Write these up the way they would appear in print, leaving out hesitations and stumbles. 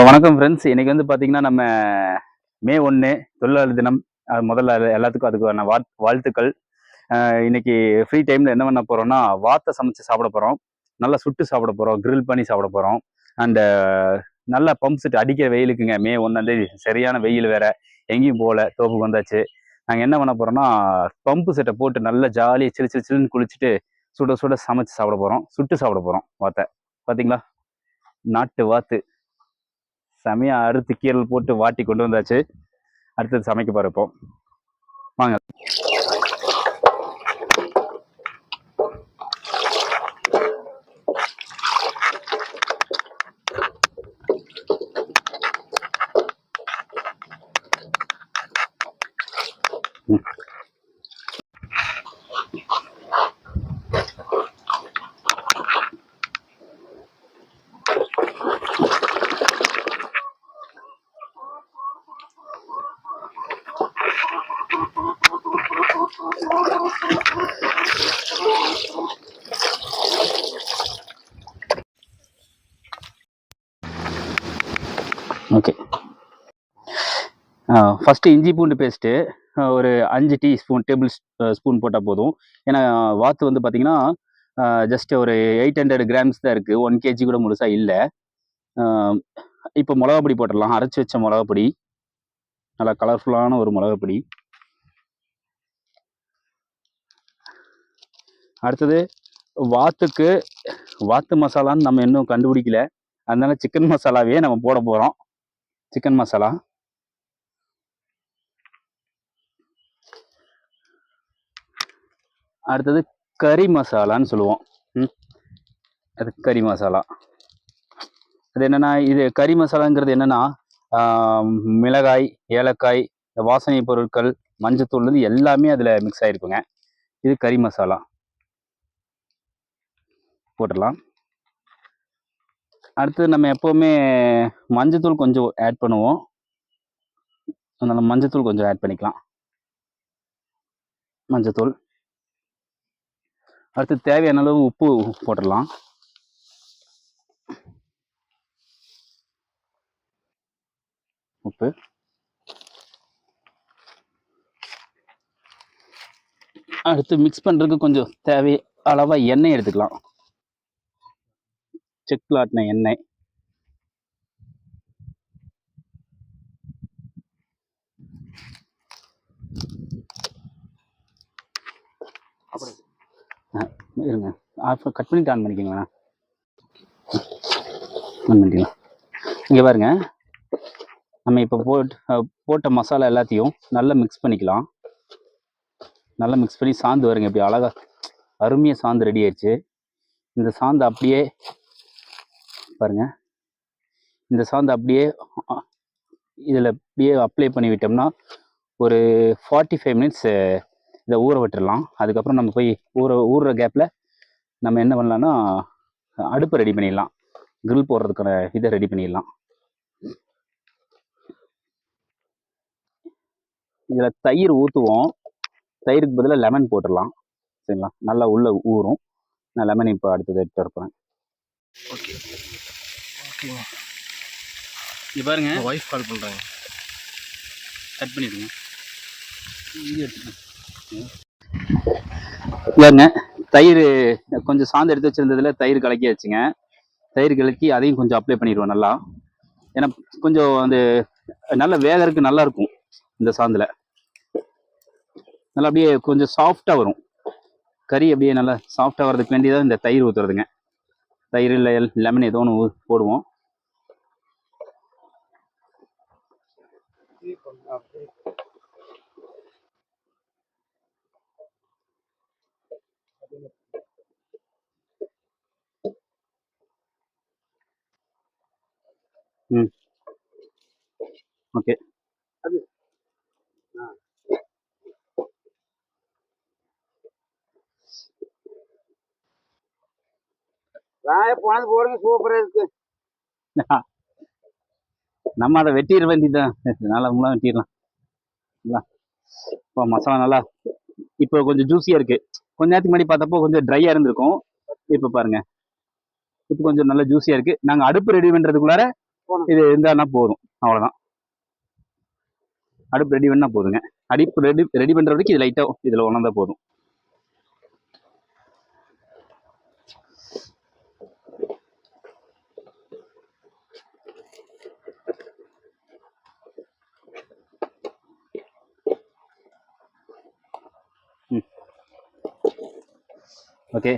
வணக்கம் ஃப்ரெண்ட்ஸ். இன்னைக்கு வந்து பார்த்தீங்கன்னா, நம்ம மே 1 தொழிலாளர் தினம். முதல்ல எல்லாத்துக்கும் அதுக்கான வாழ்த்துக்கள். இன்னைக்கு ஃப்ரீ டைமில் என்ன பண்ண போகிறோம்னா, வாத்தை சமைச்சு சாப்பிட போகிறோம். நல்லா சுட்டு சாப்பிட போகிறோம், கிரில் பண்ணி சாப்பிட போகிறோம். அண்டு நல்லா பம்ப் செட் அடிக்கிற வெயிலுக்குங்க. மே 1 சரியான வெயில் வேற. எங்கேயும் போகல, தோப்புக்கு வந்தாச்சு. நாங்கள் என்ன பண்ண போகிறோம்னா, பம்பு செட்டை போட்டு நல்லா ஜாலியாக சிலு சிலு சிலுன்னு குளிச்சுட்டு சுட சுட சமைச்சு சாப்பிட போகிறோம், சுட்டு சாப்பிட போகிறோம் வாத்தை. பார்த்தீங்களா, நாட்டு வாத்து செமையா அறுத்து கீரல் போட்டு வாட்டி கொண்டு வந்தாச்சு. அடுத்தது சமைக்க போறப்போம் வாங்க. ஓகே, ஃபஸ்ட்டு இஞ்சி பூண்டு பேஸ்ட்டு ஒரு 5 டேபிள் ஸ்பூன் போட்டால் போதும். ஏன்னா வாத்து வந்து பார்த்தீங்கன்னா ஜஸ்ட் ஒரு 800 கிராம்ஸ் தான் இருக்குது, 1 kg கூட முழுசாக இல்லை. இப்போ மிளகா பொடி போட்டுடலாம், அரைச்சி வச்ச மிளகா பொடி, நல்லா கலர்ஃபுல்லான ஒரு மிளகா பொடி. அடுத்தது வாத்து மசாலான்னு நம்ம இன்னும் கண்டுபிடிக்கல, அதனால சிக்கன் மசாலாவே நம்ம போட போகிறோம். சிக்கன் மசாலா, அடுத்தது கறி மசாலான்னு சொல்லுவோம். அது கறி மசாலா. அது என்னென்னா, இது கறி மசாலாங்கிறது என்னென்னா மிளகாய், ஏலக்காய், வாசனை பொருட்கள், மஞ்சத்தூள் எல்லாமே அதில் மிக்ஸ் ஆகிருக்குங்க. இது கறி மசாலா போட்டுடலாம். அடுத்தது நம்ம எப்போவுமே மஞ்சத்தூள் கொஞ்சம் ஆட் பண்ணுவோம், அதனால் மஞ்சத்தூள் கொஞ்சம் ஆட் பண்ணிக்கலாம். மஞ்சத்தூள். அடுத்து தேவையான அளவு உப்பு போட்டுடலாம். உப்பு. அடுத்து மிக்ஸ் பண்ணுறதுக்கு கொஞ்சம் தேவை அளவாக எண்ணெய் எடுத்துக்கலாம். செக்கில் ஆட்டின எண்ணெய். இருங்க, கட் பண்ணிட்டு ஆன் பண்ணிக்கோங்க. ஆன் பண்ணிக்கலாம். இங்கே பாருங்க, நம்ம இப்போ போட்ட மசாலா எல்லாத்தையும் நல்லா மிக்ஸ் பண்ணிக்கலாம். நல்லா மிக்ஸ் பண்ணி சாந்து வருங்க, இப்படி அழகா அருமையாக சாந்து ரெடி ஆயிடுச்சு. இந்த சாந்து அப்படியே பாருங்க, இந்த சாந்து அப்படியே இதில் அப்படியே அப்ளை பண்ணி விட்டோம்னா ஒரு 45 மினிட்ஸ் இதை ஊற விட்டுடலாம். அதுக்கப்புறம் நம்ம போய் ஊறுற கேப்பில் நம்ம என்ன பண்ணலான்னா அடுப்பை ரெடி பண்ணிடலாம், கிரில் போடுறதுக்கான இதை ரெடி பண்ணிடலாம். இதில் தயிர் ஊற்றுவோம், தயிருக்கு பதிலாக லெமன் போட்டுடலாம். சரிங்களா, நல்லா உள்ள ஊறும். நான் லெமன் இப்போ அடுத்தது எடுத்து இருப்பேன். ஓகே ஓகேங்க. இது பாருங்க, ஒய்ஃப் கால் பண்ணுறாங்க, கட் பண்ணிடுங்க. இல்லைங்க, தயிர் கொஞ்சம் சாந்து எடுத்து வச்சுருந்ததுல தயிர் கலக்கி வச்சுங்க. தயிர் கலக்கி அதையும் கொஞ்சம் அப்ளை பண்ணிடுவோம் நல்லா. ஏன்னா கொஞ்சம் அந்த நல்லா வேகறதுக்கு நல்லா இருக்கும். இந்த சாந்தில் நல்லா அப்படியே கொஞ்சம் சாஃப்டாக வரும் கறி, அப்படியே நல்லா சாஃப்டாக வர்றதுக்கு வேண்டியதாக இந்த தயிர் ஊற்றுறதுங்க. தயிர் இல்லை லெமன் ஏதோ ஒன்று போடுவோம். ஓகே. போடுங்க, சூப்பராக இருக்கு. நம்ம அதை வெட்டிட வேண்டியதுதான், நல்லா முலாம் வெட்டிடலாம். இப்போ மசாலா நல்லா இப்போ கொஞ்சம் ஜூஸியாக இருக்குது. கொஞ்ச நேரத்துக்கு முன்னாடி பார்த்தப்போ கொஞ்சம் ட்ரையாக இருந்திருக்கும். இப்போ பாருங்கள், இப்போ கொஞ்சம் நல்லா ஜூஸியாக இருக்குது. நாங்கள் அடுப்பு ரெடி பண்ணுறதுக்குள்ளார இது இருந்தானா போதும், அவ்வளவுதான். அடுப்பு ரெடி பண்ணா போதுங்க. அடுப்பு ரெடி பண்ற வரைக்கும் இது லைட்டா இதுல உணர்ந்தா போதும். ஓகே,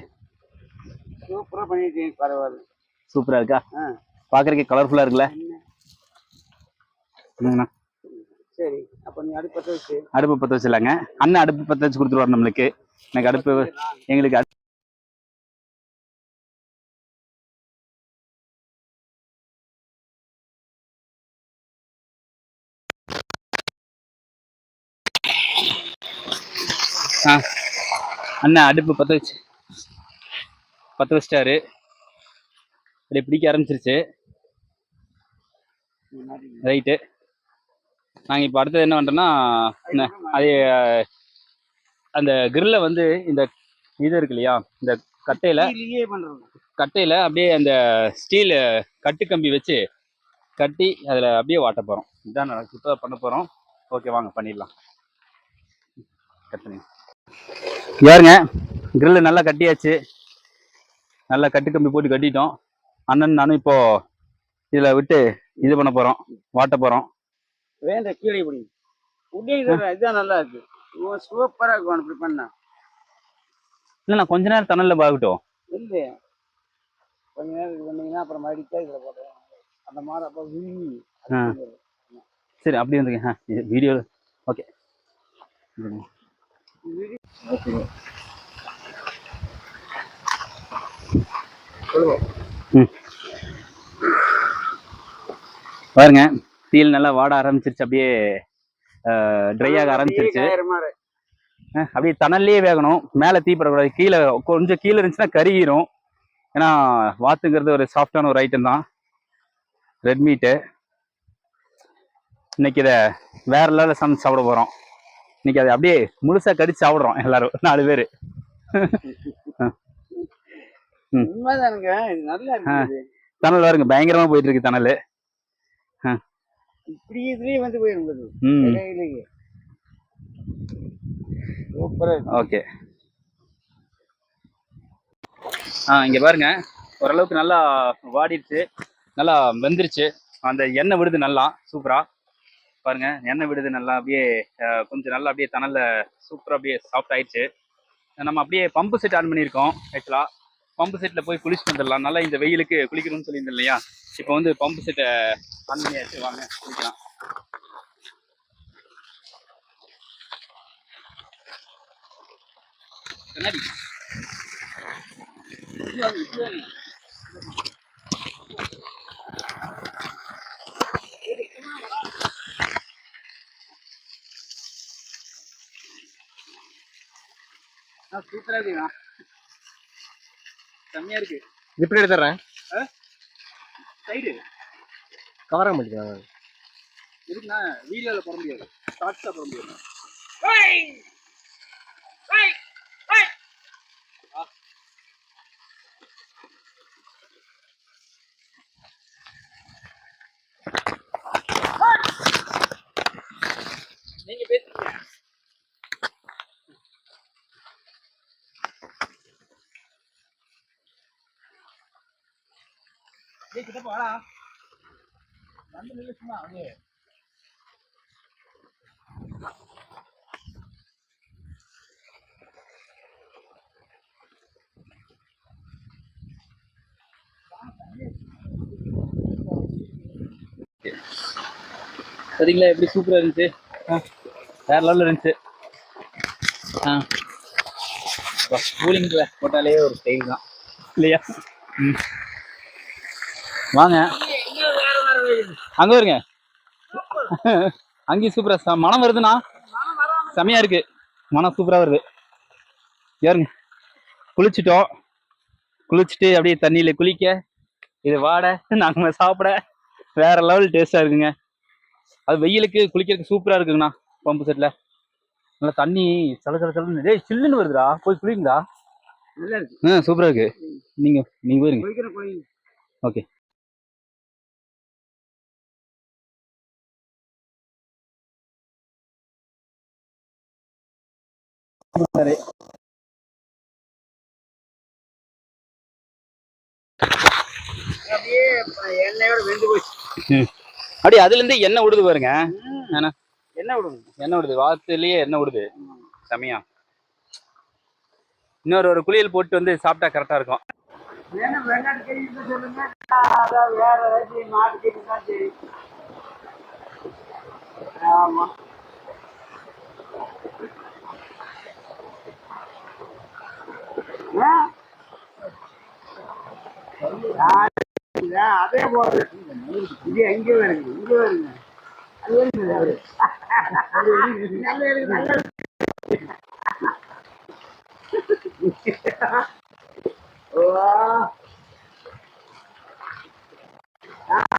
சூப்பரா பண்ணிட்டீங்க, பரவாயில்ல. சூப்பரா இருக்கா? பாக்குறதுக்கு கலர்ஃபுல்லா இருக்குல்ல? சரி, அப்ப நீ அடுப்பு பத்த வச்சிடலாங்க. அண்ணன் அடுப்பு பத்த வச்சு கொடுத்துருவாரு நம்மளுக்கு. எனக்கு அடுப்பு, எங்களுக்கு அண்ணன் அடுப்பு பத்த வச்சிட்டாரு. அப்படியே பிடிக்க ஆரம்பிச்சிருச்சு. ரைட்டு, நாங்கள் இப்போ அடுத்தது என்ன பண்ணுறோன்னா, அது அந்த கிரில்ல வந்து இந்த இது இருக்கு இல்லையா, இந்த கட்டையில் அப்படியே அந்த ஸ்டீல் கட்டு கம்பி வச்சு கட்டி அதில் அப்படியே வாட்ட போகிறோம். இதுதான் இப்போ பண்ண போகிறோம். ஓகே, வாங்க பண்ணிடலாம். கட் பண்ணி யாருங்க, கிரில்லு நல்லா கட்டியாச்சு. நல்லா கட்டு கம்பி போட்டு கட்டிட்டோம். அண்ணன் நானும் இப்போ இதில் விட்டு இது பண்ண போகிறோம், வாட்ட போகிறோம். வேண்ட கீழே இதுதான் நல்லா இருக்கு, சூப்பரா இருக்கும். அப்படி பண்ணா இல்ல, நான் கொஞ்ச நேரம் தணல்ல பாக்கட்டும். இல்ல, கொஞ்ச நேரம் இது பண்ணீங்கன்னா அப்புறம் மறுபடியும் இதுல போடுறேன். அந்த மாதிரி அப்ப சரி, அப்படி வந்துங்க. Video okay. பாருங்க, தீல் நல்லா வாட ஆரம்பிச்சிருச்சு. அப்படியே ட்ரை ஆக ஆரம்பிச்சிருச்சு. அப்படியே தணல்லையே வேகணும், மேலே தீப்படக்கூடாது. கீழே கொஞ்சம் கீழே இருந்துச்சுன்னா கருகிரும். ஏன்னா வாத்துங்கிறது ஒரு சாஃப்டான ஒரு ஐட்டம் தான், ரெட் மீட்டு. இன்னைக்கு இதை வேற லெவலில் சமைச்சு சாப்பிட போகிறோம். இன்னைக்கு அதை அப்படியே முழுசா கடிச்சு சாப்பிட்றோம் எல்லாரும், 4 பேர். தணல் பாருங்க, பயங்கரமா போயிட்டு இருக்கு தணல். ஓகே, இங்க பாருங்க, ஓரளவுக்கு நல்லா வாடிடுச்சு, நல்லா வெந்துருச்சு. அந்த எண்ணெய் விடுது நல்லா சூப்பரா. பாருங்க, எண்ணெய் விடுது நல்லா. அப்படியே கொஞ்சம் நல்லா அப்படியே தணல்ல சூப்பரா அப்படியே சாஃப்ட் ஆயிடுச்சு. நம்ம அப்படியே பம்பு செட் ஆன் பண்ணியிருக்கோம். ஆக்சுவலா பம்பு செட்டில் போய் குளிச்சுட்டு வந்துடலாம். நல்லா இந்த வெயிலுக்கு குளிக்கணும்னு சொல்லியிருந்தேன் இல்லையா, இப்போ வந்து பம்பு செட்டை ஆன் பண்ணியாச்சு. வாங்க குளிக்கலாம். சூப்பரா இருக்குண்ணா, செம்மையா இருக்கு. எப்படி எடுத்துறேன்? சைடு கவர மாட்டேங்கிறாங்க. இருக்குண்ணா, வீடியோவில் போட முடியாது, ஷார்ட்ஸாக போட முடியாது. நீங்க பேசுங்க. கிட்ட போடா, வந்து நில்லுச்சுமா அப்படியே. சரிங்களா, எப்படி சூப்பரா இருந்துச்சு, வேற லெவலில் இருந்துச்சு. கூலிங்ல போட்டாலே ஒரு ஸ்டைல் தான் இல்லையா? வாங்க அங்க வருங்க, அங்கேயும் சூப்பரா மனம் வருதுண்ணா, செமையா இருக்கு, மனம் சூப்பரா வருது. யாருங்க, குளிச்சுட்டோம். குளிச்சுட்டு அப்படியே தண்ணியில குளிக்க, இது வாட, நாங்க சாப்பிட வேற லெவல் டேஸ்டா இருக்குங்க. அது வெயிலுக்கு குளிக்கிறதுக்கு சூப்பரா இருக்குங்கண்ணா. பம்பு செட்ல நல்லா தண்ணி சலன்னு சில்லுன்னு வருதுடா, போய் குளிங்கடா. சூப்பரா இருக்கு. நீங்க போயிருங்க. ஓகே. சரி. அப்படியே எண்ணெயோட வெந்து போச்சு. அப்படியே அதுல இருந்து எண்ணெய் விடுது பாருங்க. எண்ணெய் விடுங்க. எண்ணெய் விடுது, வாத்துலயே எண்ணெய் விடுது. செமையா. இன்னொரு குளியல் போட்டு வந்து சாப்பிட்டா கரெக்டா இருக்கும். வேணும் வெங்காயம் கறி சொல்லுங்க. அதான் வேற ஏதாச்சும் மாட்டு கறி தான் சரி. ஆமா. அதே போது இது எங்க வருங்க, இங்க வருங்க. அது வருங்க.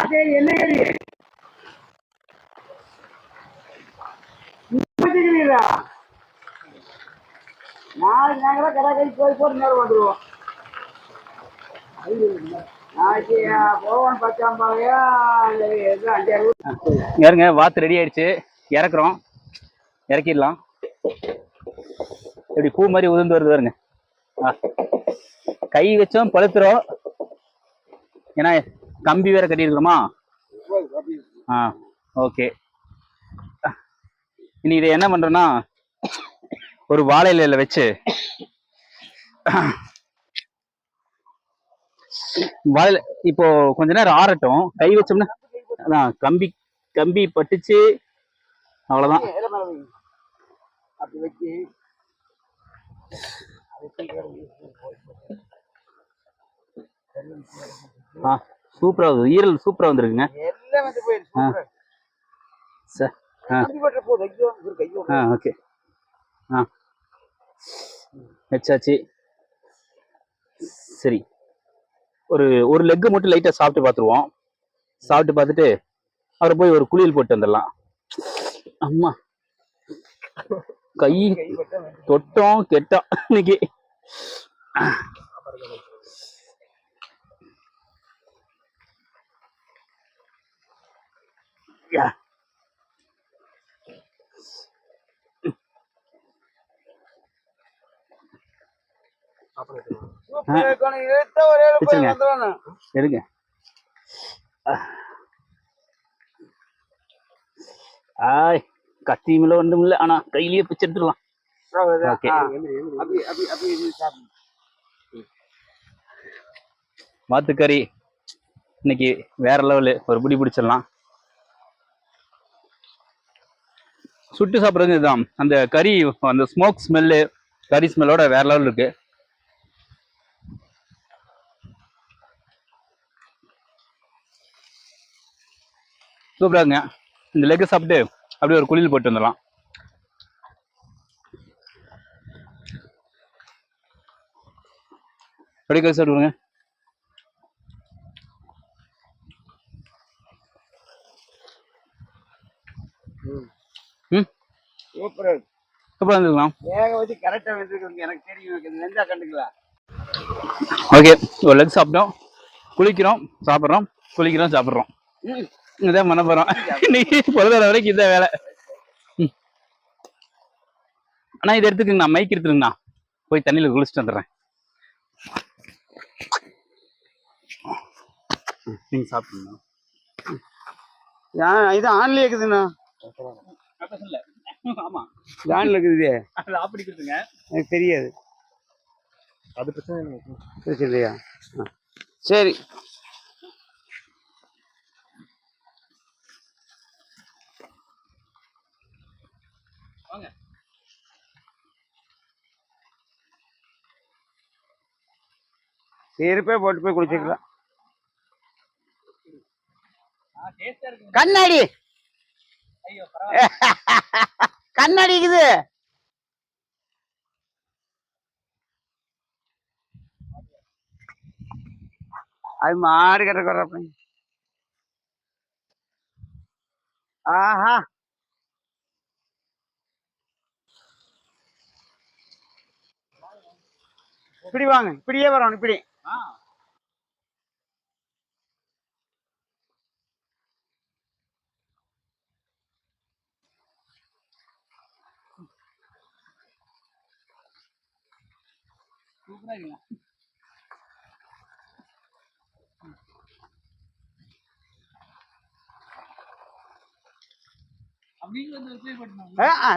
அதே என்ன கறி நாளைக்கு நாங்களாம் கடை கறி போட்டு நேரம் வந்துடுவோம். நாளைக்கு போவோம் 10 யாருங்க வாத்து ரெடி ஆயிடுச்சு, இறக்குறோம். இறக்கிடலாம். இப்படி பூ மாதிரி உதிர்ந்து வருது பாருங்க. கை வச்சோம் பழுத்துறோம், ஏன்னா கம்பி வேற கட்டியிருக்கிறோமா. ஓகே. இனி இதை என்ன பண்றோம்னா, ஒரு வாழை இலையில வச்சு வாழை இப்போ கொஞ்ச நேரம் ஆறட்டும். கை வச்சோம்னா அதான் கம்பி கம்பி பட்டுச்சு, அவ்வளவுதான். அப்படி வச்சு சூப்பரா வருது, ஈரல் சூப்பரா வந்துருக்குங்க. எல்லாம் வந்து போயிடுச்சு. ஓகே. வச்சாச்சு. சரி, ஒரு லெக்கு மட்டும் லைட்டா சாப்பிட்டு பார்த்துருவோம். சாப்பிட்டு பார்த்துட்டு அவரை போய் ஒரு குளியல் போட்டு வந்துடலாம். அம்மா கை தொட்டோம் கெட்டோம் இன்னைக்கு. எடுங்க. கத்தி மேல ஒன்றும் இல்லை, ஆனா கையிலேயே பிச்சு எடுத்துடலாம். வாத்துக்கறி இன்னைக்கு வேற லெவலு. ஒரு பிடி பிடிச்சிடலாம். சுட்டு சாப்பிட்றது இதுதான். அந்த கறி, அந்த ஸ்மோக் ஸ்மெல்லு, கறி ஸ்மெல்லோட வேற லெவல் இருக்கு. சூப்பராங்க. இந்த லெக்கை சாப்பிட்டு அப்படியே ஒரு குளியல் போட்டு வந்துடலாம். அப்படியே கறி சாப்பிடுங்க. சூப்பரா இருந்துக்கலாம். வேக வச்சு கரெக்டா வந்துருக்கு. எனக்கு தெரியும், வெந்தா கண்டுக்கலாம். ஓகே, ஒரு லெக் சாப்பிட்டோம், குளிக்கிறோம், சாப்பிட்றோம், குளிக்கிறோம், சாப்பிட்றோம். இதான் பண்ண போறோம் இன்னைக்கு. பொழுது வரைக்கும் இதான் வேலை. ஆனா இதை எடுத்துக்கங்கண்ணா, மைக் எடுத்துருங்கண்ணா. போய் தண்ணியில குளிச்சுட்டு வந்துடுறேன். நீங்க சாப்பிடுங்க. இது ஆன்லயே இருக்குதுண்ணா. ஆமா, ஆன்ல இருக்குது. அது அப்படி இருக்குதுங்க, எனக்கு தெரியாது. அது பிரச்சனை இல்லையா? சரி. வாங்க. செருப்பே போட்டு போய் குளிச்சுக்கலாம். கண்ணாடி கண்ணாடி இருக்குது. அது மாடு கட்டுற. ஆஹா, இப்படி வாங்க, இப்படியே வரணும். இப்படி சூப்பரா இருக்குங்க.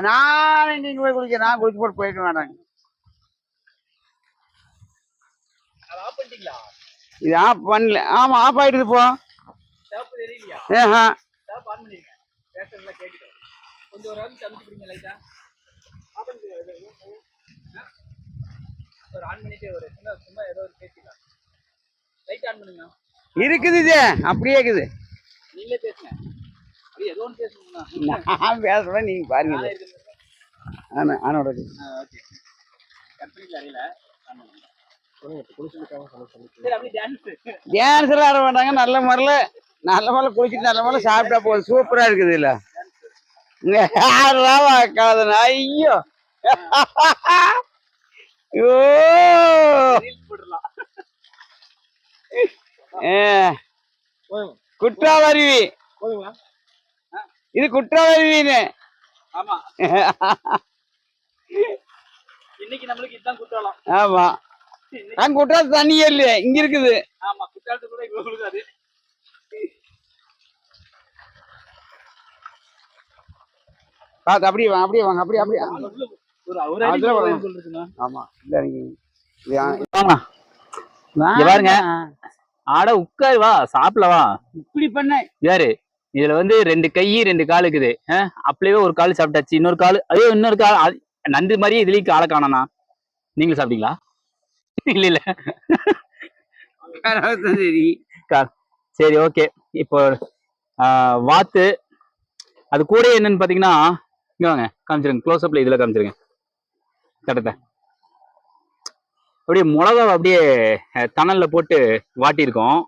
நான் நீங்க போய் குளிக்க, நான் குளிச்சு போட்டு போயிட்டு வேண்டாங்க. இது ஆஃப் பண்ணல. ஆமா ஆஃப் ஆயிடுது இப்போ. இருக்குது இது அப்படியே இருக்குது. நான் பேசுறேன் நீங்க பாருங்க. ஆனோட டான்ஸ் எல்லாம் ஆட மாட்டாங்க. நல்ல முறையில குளிச்சுட்டு நல்ல முறையில சாப்பிட்டா போதும். சூப்பரா இருக்குது இல்ல. ஐயோ குற்றாலருவி இது. குற்றாலருவின்னு இன்னைக்கு நம்மளுக்கு இதுதான் குற்றாலம். ஆமா, நான் குற்றாலத்து தண்ணியே இல்லையே இங்க இருக்குது. ஆமா, குற்றாலத்து கூட இவ்வளவு கொடுக்காது. பார்த்து அப்படியே வாங்க, அப்படியே வாங்க, அப்படியே அப்படியே. ஆமா பாருங்க. ஆட உட்காரு, வா சாப்பிடவா. இப்படி பண்ண யாரு இதுல வந்து 2 கை 2 கால் இருக்குது. அப்படியே ஒரு கால் சாப்பிட்டாச்சு, இன்னொரு கால் அதே இன்னொரு கால் நண்டு மாதிரியே இதுலயும் காலை காணனா. நீங்களும் சாப்பிட்டீங்களா? இல்ல இல்ல சரி ஓகே. இப்போ வாத்து அது கூட என்னன்னு பாத்தீங்கன்னா, இங்க வாங்க காமிச்சிருங்க. க்ளோஸ் அப்ல இதுல காமிச்சிருங்க கட்டத்தை. அப்படியே மிளகா அப்படியே தணல்ல போட்டு வாட்டியிருக்கோம்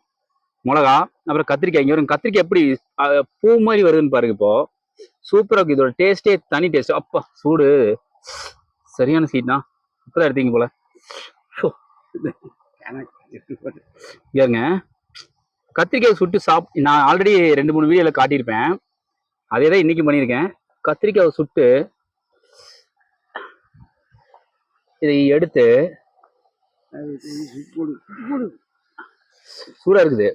மிளகா. அப்புறம் கத்திரிக்காய். இங்க வரும் கத்திரிக்காய் எப்படி பூ மாதிரி வருதுன்னு பாருங்க. இப்போ சூப்பரா இருக்கு. இதோட டேஸ்டே தனி டேஸ்ட். அப்பா சூடு சரியான சீட்னா. இப்பதான் எடுத்தீங்க போல. ஏங்க கத்திரிக்காய் சுட்டு நான் ஆல்ரெடி 2-3 வீடியோல காட்டியிருப்பேன். அதே தான் இன்னைக்கு பண்ணியிருக்கேன். கத்திரிக்காய் சுட்டு இதை எடுத்து சூடா இருக்குது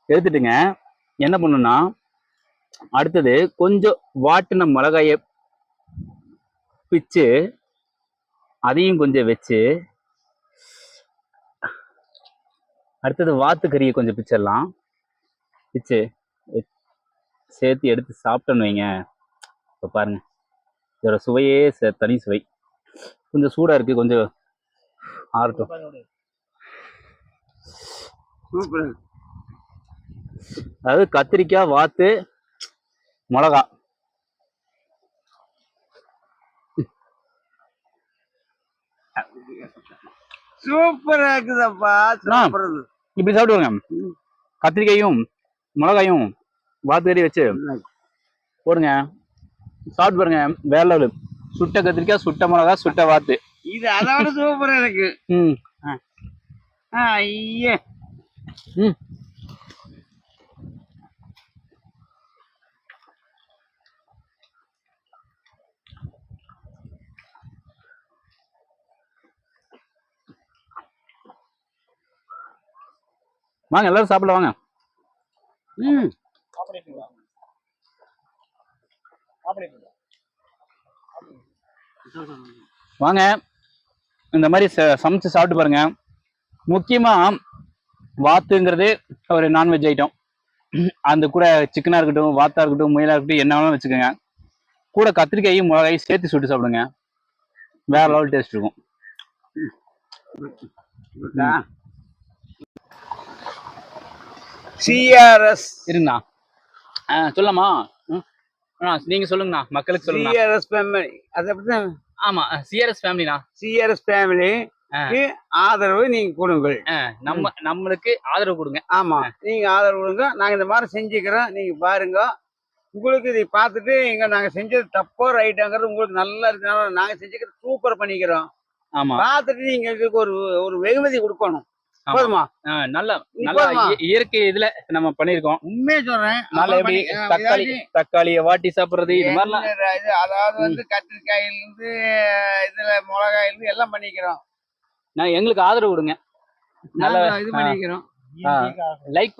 எடுத்துட்டுங்க. என்ன பண்ணணும்னா, அடுத்தது கொஞ்சம் வாட்டின மிளகாய பிச்சு அதையும் கொஞ்சம் வச்சு, அடுத்தது வாத்து கறியை கொஞ்சம் பிச்சிடலாம். பிச்சு சேர்த்து எடுத்து சாப்பிட்டோன்னு வைங்க. இப்போ பாருங்க இதோட சுவையே தனி சுவை. கொஞ்சம் சூடா இருக்கு, கொஞ்சம் ஆறட்டும். அதாவது கத்திரிக்காய், வாத்து, மிளகா. சூப்பரா இருக்குதப்பா. இப்படி சாப்பிடுவாங்க. கத்திரிக்காயும் மிளகாயும் வாத்து கறி வச்சு போடுங்க, சாப்பிட்டு பாருங்க. வேற லெவலு. சுட்ட கத்திரிக்காய், சுட்ட மிளகா, சுட்ட வாத்து. இது அதோட சூப்பரா இருக்கு. ஐயே வாங்க எல்லாரும் சாப்பிட வாங்க. வாங்க இந்த மாதிரி சமைச்சு சாப்பிட்டு பாருங்க. முக்கியமா வாத்துங்கிறது ஒரு நான்வெஜ் ஐட்டம். அந்த கூட சிக்கனா இருக்கட்டும், வாத்தா இருக்கட்டும், முயலா இருக்கட்டும், என்ன வேணாலும் வச்சுக்கோங்க. கூட கத்திரிக்காயும் மிளகாயும் சேர்த்து சுட்டு சாப்பிடுங்க. வேற லெவல் டேஸ்ட் இருக்கும். சிஆர்எஸ் இருக்குண்ணா. சொல்லலாமா? நீங்க சொல்லுங்கண்ணா, மக்களுக்கு சொல்லுங்க. சிஆர்எஸ் ஃபேமிலி அது அப்படிதான். ஆமா, சிஆர்எஸ் ஃபேமிலிண்ணா. சிஆர்எஸ் ஃபேமிலி ஆதரவு நீங்க கொடுங்கள். நம்மளுக்கு ஆதரவு கொடுங்க. ஆமா, நீங்க ஆதரவு கொடுங்க. நாங்க இந்த மாதிரி செஞ்சுக்கிறோம், நீங்க பாருங்க. உங்களுக்கு இதை பார்த்துட்டு நாங்க செஞ்சது தப்போ ரைட்டாங்கிறது உங்களுக்கு நல்லா இருக்கனால நாங்க செஞ்சுக்கிறது சூப்பர் பண்ணிக்கிறோம். ஆமா, பார்த்துட்டு நீங்க இதுக்கு ஒரு வெகுமதி கொடுக்கணும். போதுமா? நல்லா இயற்கை இதுல நம்ம பண்ணிருக்கோம். உண்மையை சொல்றேன். நல்லா எப்படி தக்காளியை வாட்டி சாப்பிடுறது, இது மாதிரிலாம். அதாவது வந்து கத்திரிக்காயில இருந்து இதுல மிளகாயில இருந்து எல்லாம் பண்ணிக்கிறோம். நான் எங்களுக்கு ஆதரவு கொடுங்க. நல்ல நாங்க இது பண்ணிக்கிறோம் லைக்